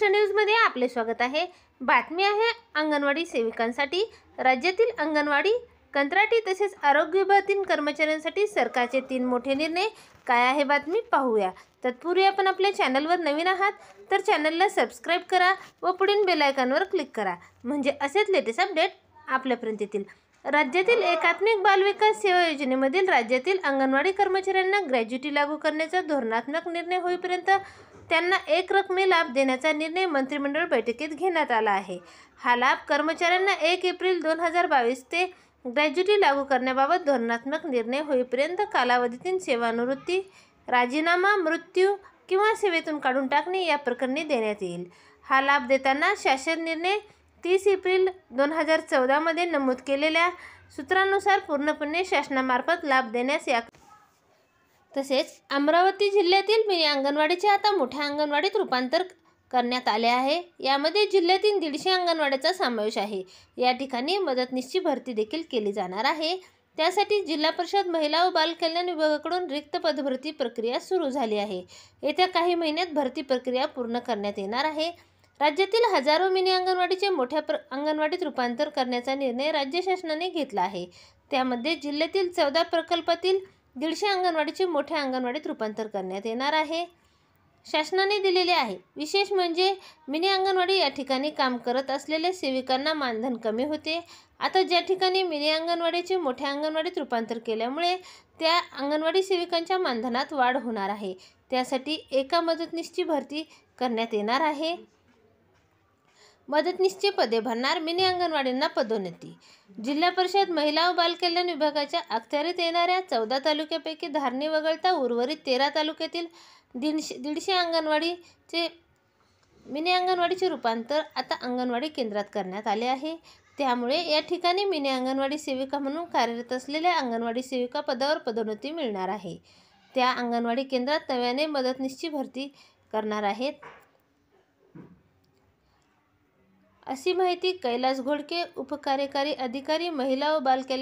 महाराष्ट्र न्यूजमध्ये आपले स्वागत आहे। बातमी आहे अंगणवाडी सेविकांसाठी। राज्यातील अंगणवाडी, कंत्राटी तसेच आरोग्य विभागातील कर्मचाऱ्यांसाठी सरकारचे 3 मोठे निर्णय। काय आहे बातमी पाहूया। तत्पूर्वी आपण आपल्या चॅनलवर नवीन आहात तर चॅनलला सबस्क्राइब करा व पुढील बेल आयकॉनवर क्लिक करा, म्हणजे असेच लेटेस्ट अपडेट आपल्यापर्यंत येतील। राज्यातील एकात्मिक बालविकास सेवा योजनेमधील राज्यातील अंगणवाडी कर्मचाऱ्यांना ग्रॅज्युटी लागू करण्याचा धोरणात्मक निर्णय होईपर्यंत त्यांना एक रकमी लाभ देण्याचा निर्णय मंत्रिमंडळ बैठकीत घेण्यात आला आहे। हा लाभ कर्मचाऱ्यांना 1 एप्रिल 2022 ते ग्रॅज्युटी लागू करण्याबाबत धोरणात्मक निर्णय होईपर्यंत कालावधीतील सेवानिवृत्ती, राजीनामा, मृत्यू किंवा सेवेतून काढून टाकणे या प्रकरणी देण्यात येईल। हा लाभ देताना शासन निर्णय 30 एप्रिल 2014 मध्ये नमूद केलेल्या सूत्रानुसार पूर्णपणे शासनामार्फत लाभ देण्यास तसेच अमरावती जिल्ह्यातील मिनी अंगणवाडीचे आता मोठ्या अंगणवाडीत रूपांतर करण्यात आले आहे। यामध्ये जिल्ह्यातील 150 अंगणवाड्यांचा समावेश आहे। या ठिकाणी मदतनीसची भरती देखील केली जाणार आहे। त्यासाठी जिल्हा परिषद महिला व बाल कल्याण विभागाकडून रिक्त पदभरती प्रक्रिया सुरू झाली आहे। येत्या काही महिन्यात भरती प्रक्रिया पूर्ण करण्यात येणार आहे। राज्यातील हजारो मिनी अंगणवाडीचे मोठ्या अंगणवाडीत रूपांतर करण्याचा निर्णय राज्य शासनाने घेतला आहे। त्यामध्ये जिल्ह्यातील 14 प्रकल्पातील 150 अंगणवाडीचे मोठ्या अंगणवाडीत रूपांतर करण्यात येणार आहे, शासनाने दिलेले आहे। विशेष म्हणजे मिनी अंगणवाडी या ठिकाणी काम करत असलेल्या सेविकांना मानधन कमी होते। आता ज्या ठिकाणी मिनी अंगणवाडीचे मोठ्या अंगणवाडीत रूपांतर केल्यामुळे त्या अंगणवाडी सेविकांच्या मानधनात वाढ होणार आहे। त्यासाठी एका मदतनीसची भरती करण्यात येणार आहे। मदतनीसची पदे भरणार मिनी अंगणवाडींना पदोन्नती। जिल्हा परिषद महिला व बाल कल्याण विभागाच्या अखत्यारीत येणाऱ्या 14 तालुक्यापैकी धारणी वगळता उर्वरित 13 तालुक्यातील 150 अंगणवाडीचे मिनी अंगणवाडीचे रूपांतर आता अंगणवाडी केंद्रात करण्यात आले आहे। त्यामुळे या ठिकाणी मिनी अंगणवाडी सेविका म्हणून कार्यरत असलेल्या अंगणवाडी सेविका पदावर पदोन्नती मिळणार आहे। त्या अंगणवाडी केंद्रात नव्याने मदतनीसची भरती करणार आहेत, अशी माहिती कैलास घोडके, उपकार्यकारी अधिकारी महिला व बाल कल्याण